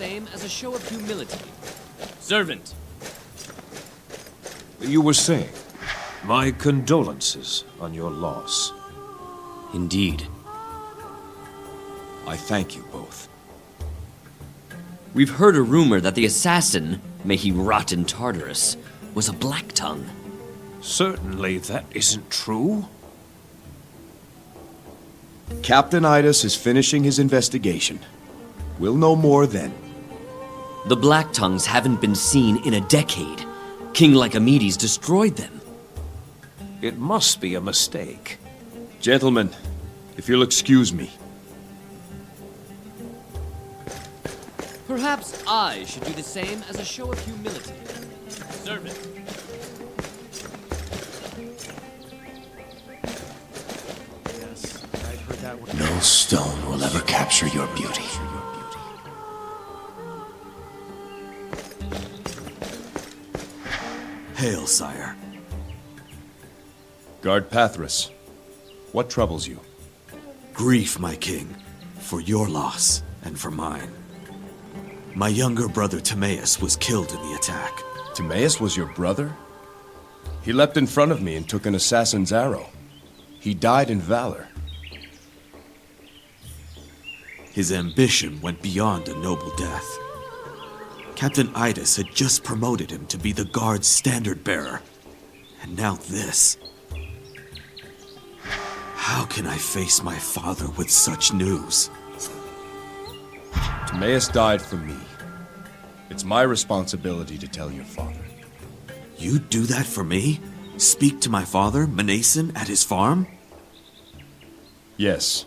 same as a show of humility. Servant. You were saying, my condolences on your loss. Indeed. I thank you both. We've heard a rumor that the assassin, may he rot in Tartarus, was a Black Tongue. Certainly that isn't true. Captain Idas is finishing his investigation. We'll know more then. The Black Tongues haven't been seen in a decade. King Lycomedes destroyed them. It must be a mistake. Gentlemen, if you'll excuse me. Perhaps I should do the same as a show of humility. Servant. Yes, I'd heard that one. No stone will ever capture your beauty. Hail, sire. Guard Pathrus, what troubles you? Grief, my king, for your loss and for mine. My younger brother Timaeus was killed in the attack. Timaeus was your brother? He leapt in front of me and took an assassin's arrow. He died in valor. His ambition went beyond a noble death. Captain Idas had just promoted him to be the guard's standard bearer. And now this. How can I face my father with such news? Timaeus died for me. It's my responsibility to tell your father. You'd do that for me? Speak to my father, Mnason, at his farm? Yes,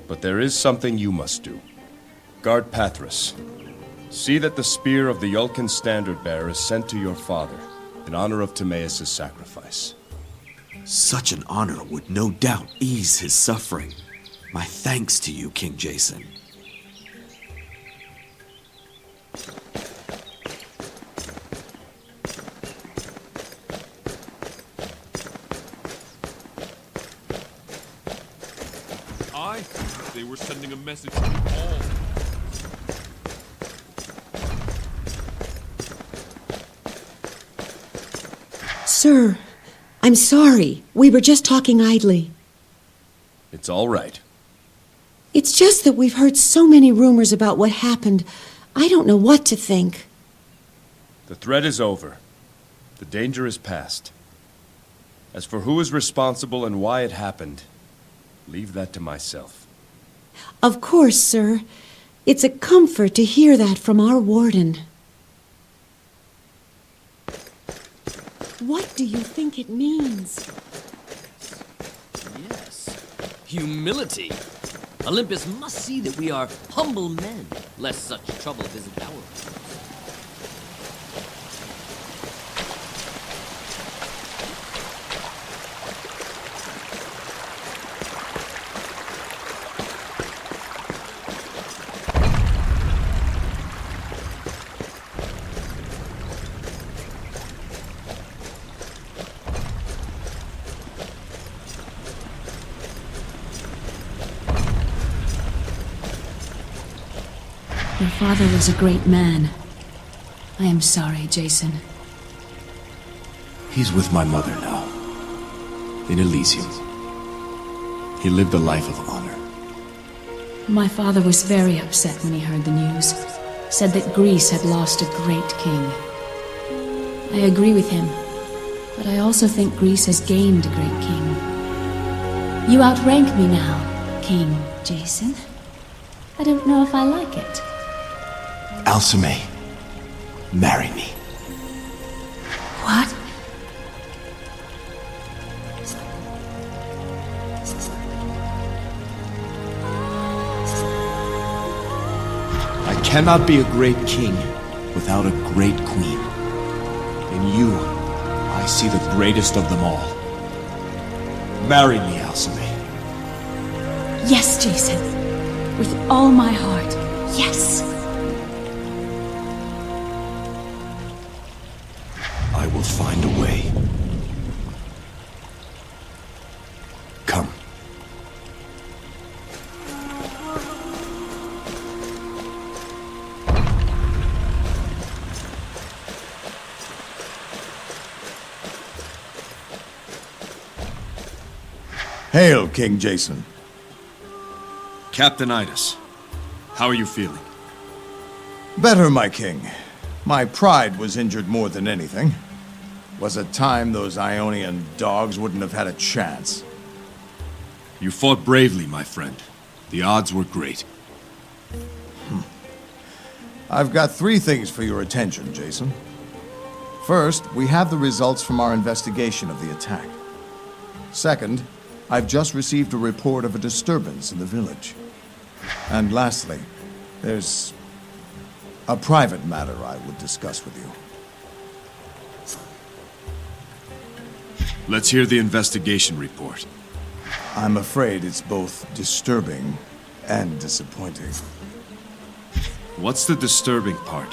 but there is something you must do. Guard Pathrus. See that the spear of the Yulkan standard bearer is sent to your father in honor of Timaeus' sacrifice. Such an honor would no doubt ease his suffering. My thanks to you, King Jason. They were sending a message to all. Sir, I'm sorry. We were just talking idly. It's all right. It's just that we've heard so many rumors about what happened. I don't know what to think. The threat is over. The danger is past. As for who is responsible and why it happened, leave that to myself. Of course, sir. It's a comfort to hear that from our warden. What do you think it means? Yes. Humility. Olympus must see that we are humble men, lest such trouble visit our homes. Your father was a great man. I am sorry, Jason. He's with my mother now, in Elysium. He lived a life of honor. My father was very upset when he heard the news. Said that Greece had lost a great king. I agree with him, but I also think Greece has gained a great king. You outrank me now, King Jason. I don't know if I like it. Alcime, marry me. What? I cannot be a great king Without a great queen. In you. I see the greatest of them all. Marry me, Alcime. Yes, Jason. With all my heart. Yes. I will find a way. Come. Hail, King Jason. Captain Idas, how are you feeling? Better, my king. My pride was injured more than anything. Was a time those Ionian dogs wouldn't have had a chance. You fought bravely, my friend. The odds were great. I've got 3 things for your attention, Jason. First, we have the results from our investigation of the attack. Second, I've just received a report of a disturbance in the village. And lastly, there's a private matter I would discuss with you. Let's hear the investigation report. I'm afraid it's both disturbing and disappointing. What's the disturbing part?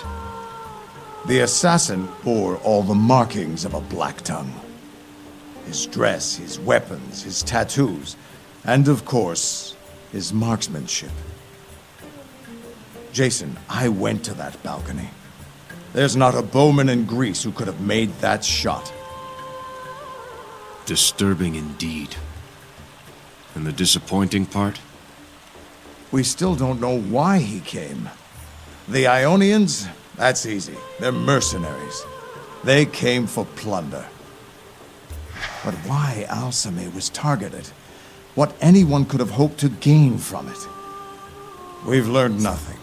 The assassin bore all the markings of a Black Tongue. His dress, his weapons, his tattoos, and of course, his marksmanship. Jason, I went to that balcony. There's not a bowman in Greece who could have made that shot. Disturbing indeed. And the disappointing part? We still don't know why he came. The Ionians, that's easy. They're mercenaries. They came for plunder. But why Alcime was targeted? What anyone could have hoped to gain from it? We've learned nothing.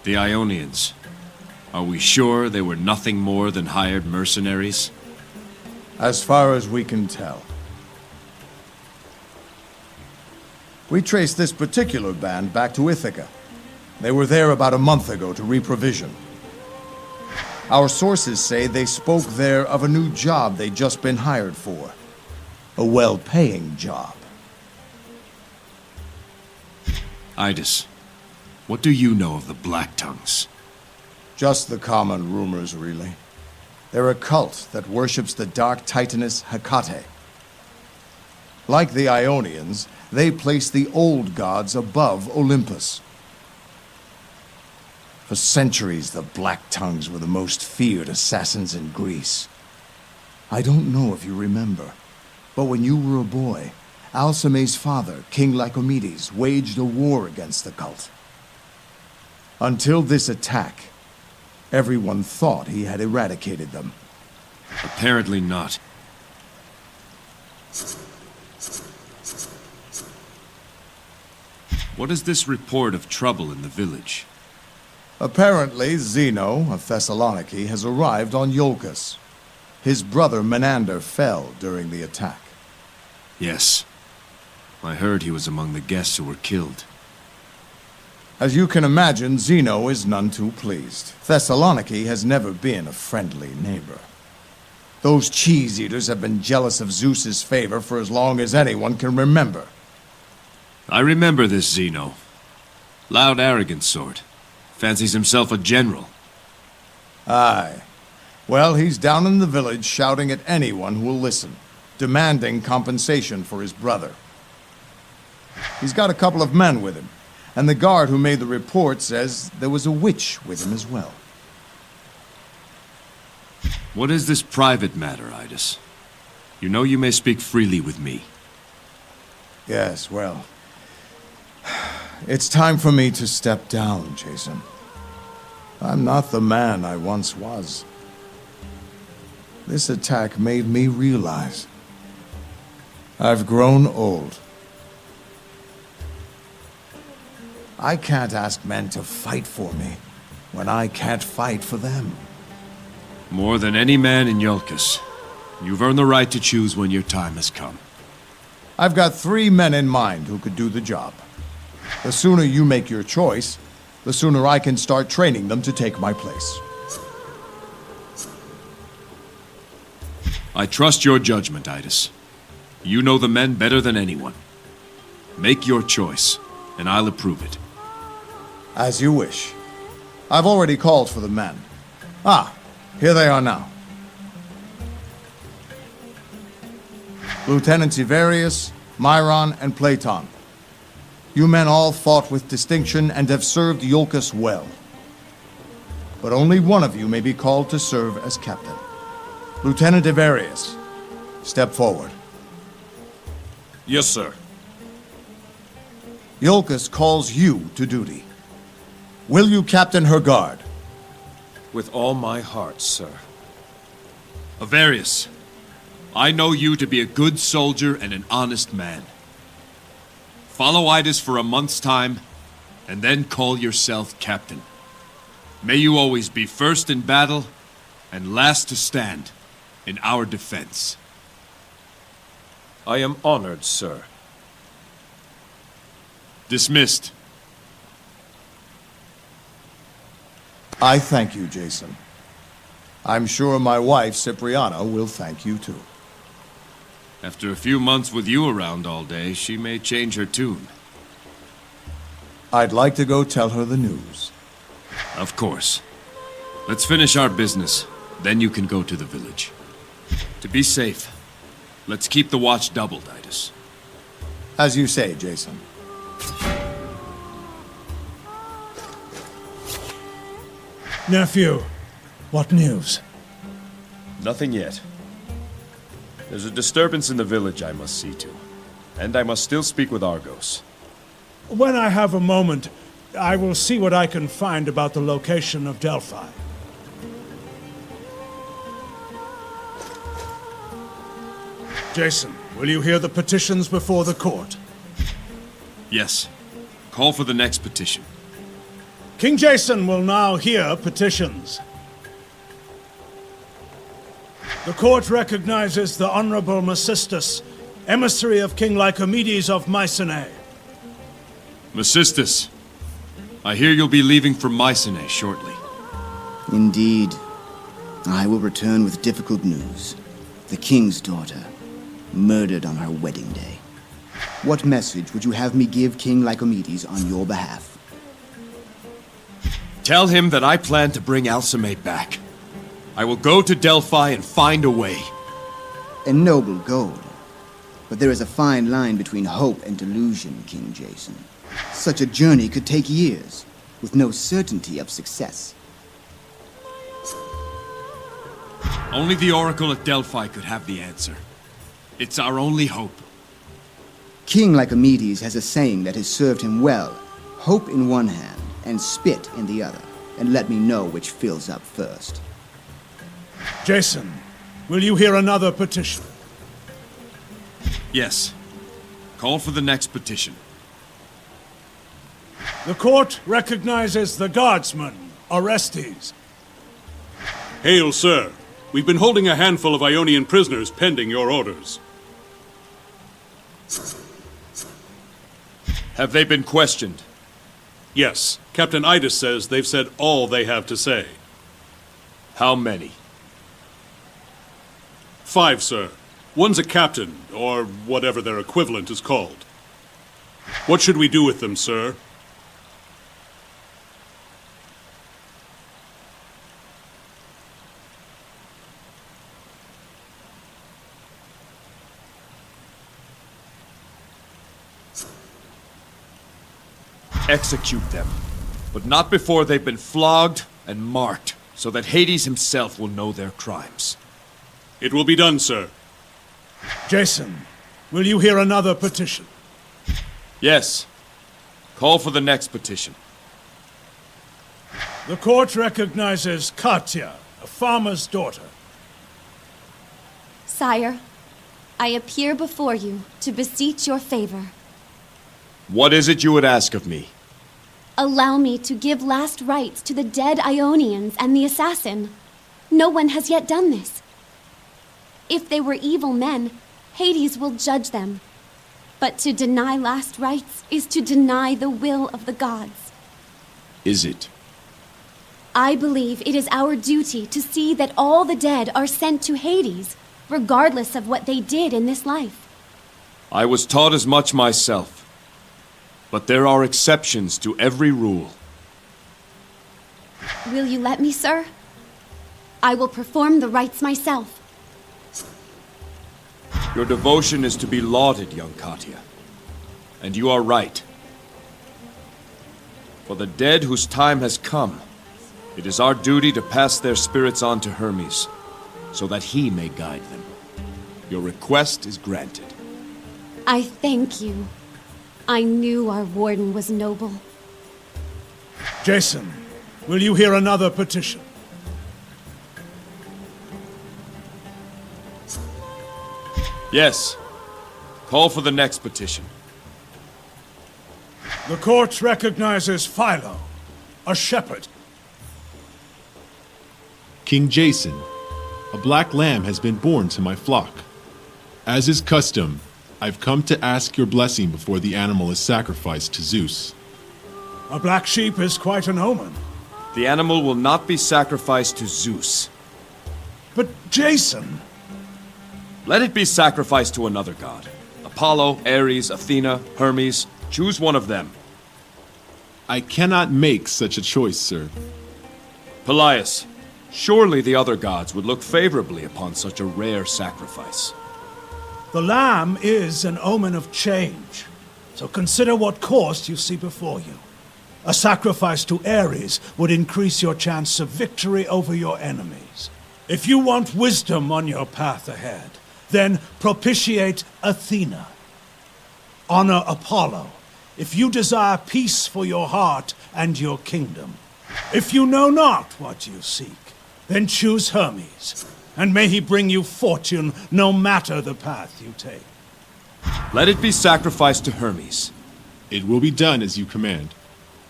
The Ionians. Are we sure they were nothing more than hired mercenaries? As far as we can tell. We traced this particular band back to Ithaca. They were there about a month ago to reprovision. Our sources say they spoke there of a new job they'd just been hired for. A well-paying job. Idas, what do you know of the Black Tongues? Just the common rumors, really. They're a cult that worships the dark titaness Hecate. Like the Ionians, they place the old gods above Olympus. For centuries, the Black Tongues were the most feared assassins in Greece. I don't know if you remember, but when you were a boy, Alcime's father, King Lycomedes, waged a war against the cult. Until this attack, everyone thought he had eradicated them. Apparently not. What is this report of trouble in the village? Apparently, Zeno of Thessaloniki has arrived on Iolcus. His brother Menander fell during the attack. Yes. I heard he was among the guests who were killed. As you can imagine, Zeno is none too pleased. Thessaloniki has never been a friendly neighbor. Those cheese-eaters have been jealous of Zeus's favor for as long as anyone can remember. I remember this Zeno. Loud, arrogant sort. Fancies himself a general. Aye. Well, he's down in the village shouting at anyone who will listen, demanding compensation for his brother. He's got a couple of men with him, and the guard who made the report says there was a witch with him as well. What is this private matter, Idas? You know you may speak freely with me. Yes, well, it's time for me to step down, Jason. I'm not the man I once was. This attack made me realize I've grown old. I can't ask men to fight for me when I can't fight for them. More than any man in Iolcus. You've earned the right to choose when your time has come. I've got 3 men in mind who could do the job. The sooner you make your choice, the sooner I can start training them to take my place. I trust your judgment, Idas. You know the men better than anyone. Make your choice, and I'll approve it. As you wish. I've already called for the men. Ah, here they are now. Lieutenants Ivarius, Myron, and Platon. You men all fought with distinction and have served Iolcus well. But only one of you may be called to serve as captain. Lieutenant Ivarius, step forward. Yes, sir. Iolcus calls you to duty. Will you captain her guard? With all my heart, sir. Avarius, I know you to be a good soldier and an honest man. Follow Idas for a month's time, and then call yourself captain. May you always be first in battle and last to stand in our defense. I am honored, sir. Dismissed. I thank you, Jason. I'm sure my wife, Cipriana, will thank you too. After a few months with you around all day, she may change her tune. I'd like to go tell her the news. Of course. Let's finish our business, then you can go to the village. To be safe, let's keep the watch doubled, Idas. As you say, Jason. Nephew, what news? Nothing yet. There's a disturbance in the village I must see to. And I must still speak with Argos. When I have a moment, I will see what I can find about the location of Delphi. Jason, will you hear the petitions before the court? Yes. Call for the next petition. King Jason will now hear petitions. The court recognizes the Honorable Mecistus, emissary of King Lycomedes of Mycenae. Mecistus, I hear you'll be leaving for Mycenae shortly. Indeed. I will return with difficult news. The king's daughter, murdered on her wedding day. What message would you have me give King Lycomedes on your behalf? Tell him that I plan to bring Alcimede back. I will go to Delphi and find a way. A noble goal. But there is a fine line between hope and delusion, King Jason. Such a journey could take years, with no certainty of success. Only the Oracle at Delphi could have the answer. It's our only hope. King Lycomedes has a saying that has served him well. Hope in one hand, and spit in the other, and let me know which fills up first. Jason, will you hear another petition? Yes. Call for the next petition. The court recognizes the guardsman, Orestes. Hail, sir. We've been holding a handful of Ionian prisoners pending your orders. Have they been questioned? Yes. Captain Idas says they've said all they have to say. How many? 5, sir. One's a captain, or whatever their equivalent is called. What should we do with them, sir? Execute them, but not before they've been flogged and marked, so that Hades himself will know their crimes. It will be done, sir. Jason, will you hear another petition? Yes. Call for the next petition. The court recognizes Katya, a farmer's daughter. Sire, I appear before you to beseech your favor. What is it you would ask of me? Allow me to give last rites to the dead Ionians and the assassin. No one has yet done this. If they were evil men, Hades will judge them. But to deny last rites is to deny the will of the gods. Is it? I believe it is our duty to see that all the dead are sent to Hades, regardless of what they did in this life. I was taught as much myself. But there are exceptions to every rule. Will you let me, sir? I will perform the rites myself. Your devotion is to be lauded, young Katya. And you are right. For the dead whose time has come, it is our duty to pass their spirits on to Hermes, so that he may guide them. Your request is granted. I thank you. I knew our warden was noble. Jason, will you hear another petition? Yes. Call for the next petition. The court recognizes Philo, a shepherd. King Jason, a black lamb has been born to my flock. As is custom, I've come to ask your blessing before the animal is sacrificed to Zeus. A black sheep is quite an omen. The animal will not be sacrificed to Zeus. But Jason... Let it be sacrificed to another god. Apollo, Ares, Athena, Hermes. Choose one of them. I cannot make such a choice, sir. Pelias, surely the other gods would look favorably upon such a rare sacrifice. The lamb is an omen of change, so consider what course you see before you. A sacrifice to Ares would increase your chance of victory over your enemies. If you want wisdom on your path ahead, then propitiate Athena. Honor Apollo, if you desire peace for your heart and your kingdom. If you know not what you seek, then choose Hermes, and may he bring you fortune no matter the path you take. Let it be sacrificed to Hermes. It will be done as you command.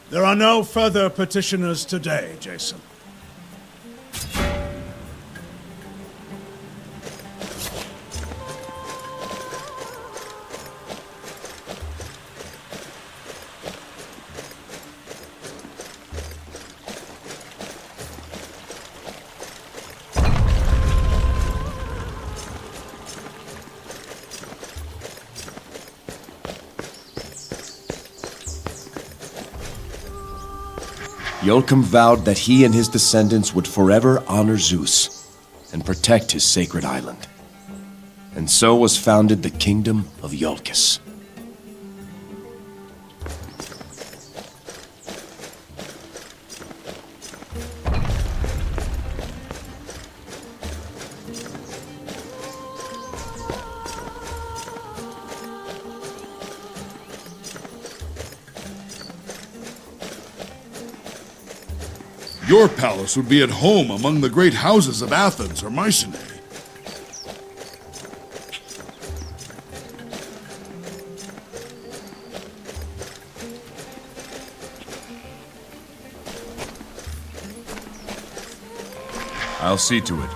There are no further petitioners today, Jason. Iolcum vowed that he and his descendants would forever honor Zeus and protect his sacred island. And so was founded the Kingdom of Iolcus. Your palace would be at home among the great houses of Athens or Mycenae. I'll see to it.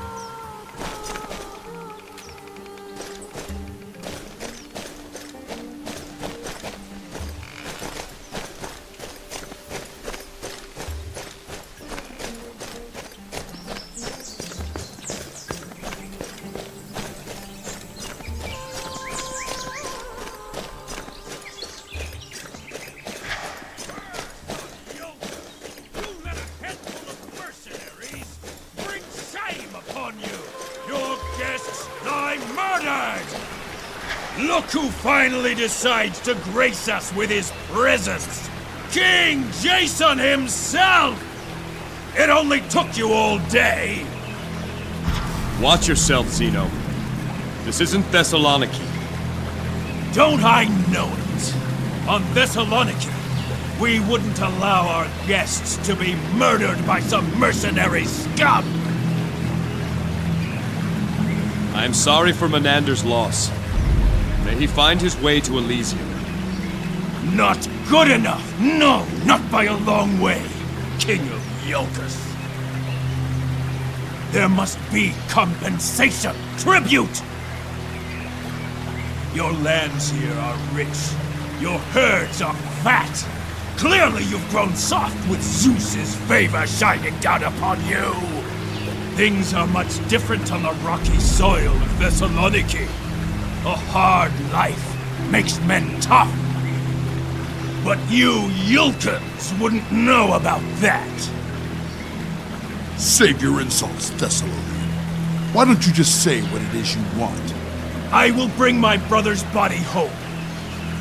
Look who finally decides to grace us with his presence! King Jason himself! It only took you all day! Watch yourself, Zeno. This isn't Thessaloniki. Don't I know it? On Thessaloniki, we wouldn't allow our guests to be murdered by some mercenary scum! I'm sorry for Menander's loss. May he find his way to Elysium. Not good enough! No, not by a long way, King of Iolcus. There must be compensation, tribute! Your lands here are rich. Your herds are fat. Clearly you've grown soft with Zeus's favor shining down upon you. Things are much different on the rocky soil of Thessaloniki. A hard life makes men tough. But you Iolcans wouldn't know about that. Save your insults, Thessalonian. Why don't you just say what it is you want? I will bring my brother's body home.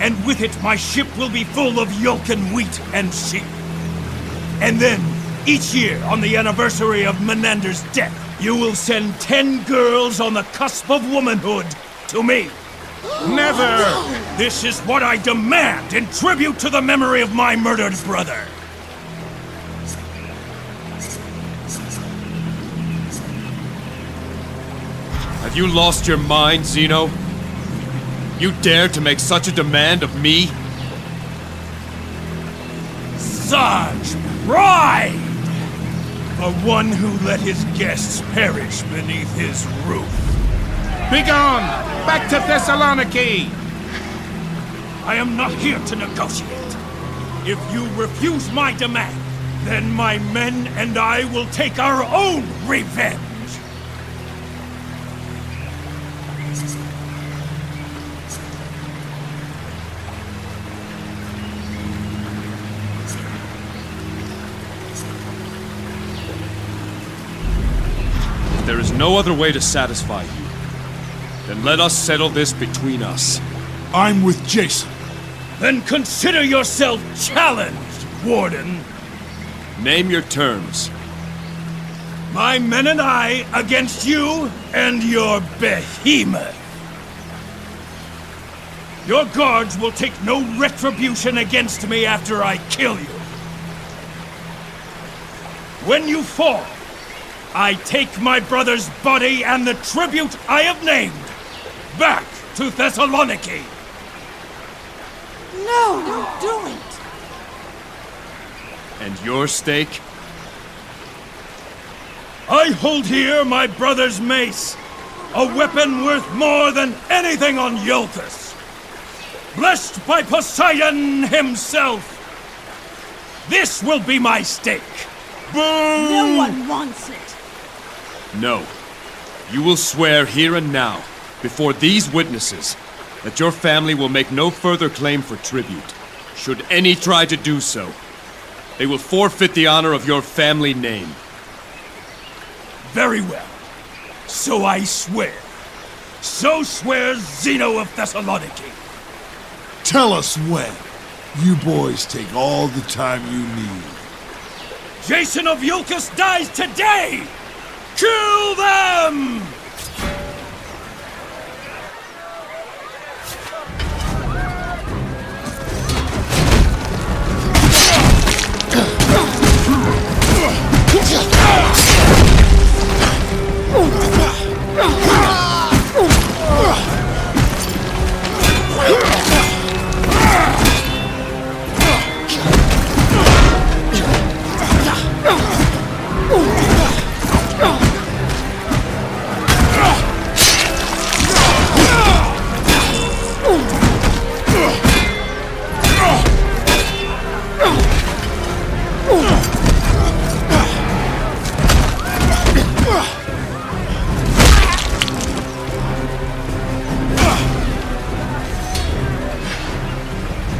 And with it, my ship will be full of Iolcan wheat and sheep. And then, each year, on the anniversary of Menander's death, you will send 10 girls on the cusp of womanhood to me. Never! This is what I demand in tribute to the memory of my murdered brother. Have you lost your mind, Zeno? You dare to make such a demand of me? Such pride! For one who let his guests perish beneath his roof. Begone! Back to Thessaloniki! I am not here to negotiate. If you refuse my demand, then my men and I will take our own revenge. If there is no other way to satisfy you, then let us settle this between us. I'm with Jason. Then consider yourself challenged, Warden. Name your terms. My men and I against you and your behemoth. Your guards will take no retribution against me after I kill you. When you fall, I take my brother's body and the tribute I have named back to Thessaloniki. No, don't do it! And your stake? I hold here my brother's mace, a weapon worth more than anything on Iolcus. Blessed by Poseidon himself. This will be my stake. Boom! No one wants it. No. You will swear here and now, before these witnesses, that your family will make no further claim for tribute. Should any try to do so, they will forfeit the honor of your family name. Very well. So I swear. So swears Zeno of Thessaloniki. Tell us when. You boys take all the time you need. Jason of Iolcus dies today! Kill them!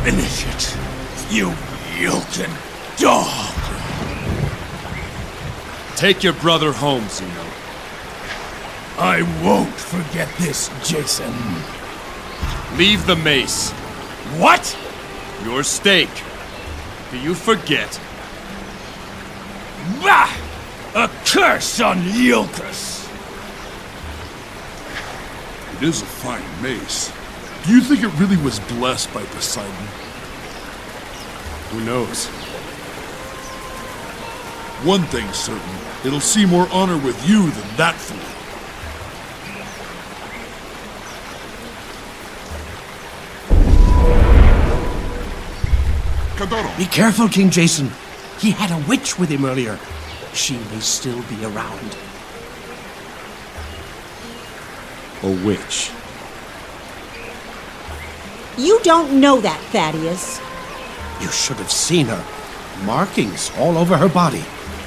Finish it, you Iolcan dog! Take your brother home, Zeno. I won't forget this, Jason. Leave the mace. What? Your stake. Do you forget? Bah! A curse on Iolcus! It is a fine mace. Do you think it really was blessed by Poseidon? Who knows? One thing's certain. It'll see more honor with you than that fool. Be careful, King Jason. He had a witch with him earlier. She may still be around. A witch? You don't know that, Thaddeus. You should have seen her. Markings all over her body.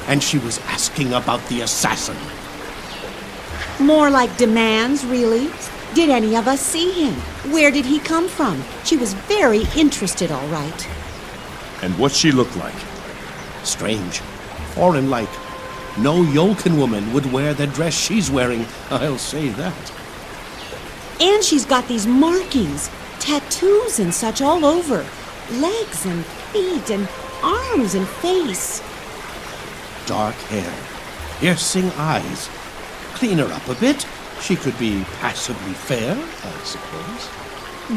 And she was asking about the assassin. More like demands, really. Did any of us see him? Where did he come from? She was very interested, all right. And what's she look like? Strange. Foreign-like. No Iolcan woman would wear the dress she's wearing, I'll say that. And she's got these markings, tattoos and such all over. Legs and feet and arms and face. Dark hair, piercing eyes. Clean her up a bit, She could be passably fair, I suppose.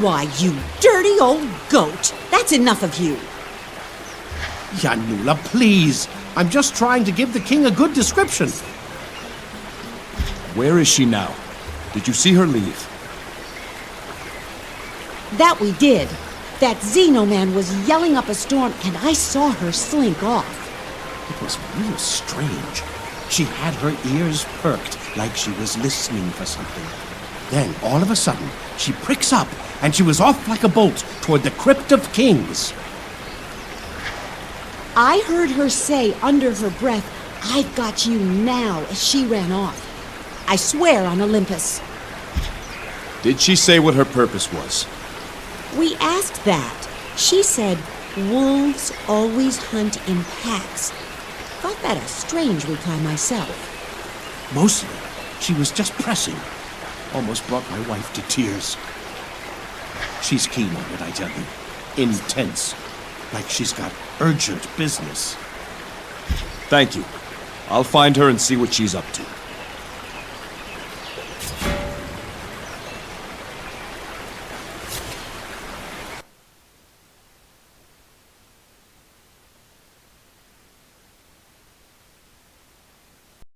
Why, you dirty old goat! That's enough of you! Yanula, please! I'm just trying to give the king a good description. Where is she now? Did you see her leave? That we did. That Xenoman was yelling up a storm, and I saw her slink off. It was real strange. She had her ears perked like she was listening for something. Then, all of a sudden, she pricks up, and she was off like a bolt toward the Crypt of Kings. I heard her say under her breath, "I've got you now," as she ran off. I swear on Olympus. Did she say what her purpose was? We asked that. She said, "Wolves always hunt in packs." Thought that a strange reply myself. Mostly, she was just pressing. Almost brought my wife to tears. She's keen on it, I tell you. Intense. Like she's got urgent business. Thank you. I'll find her and see what she's up to.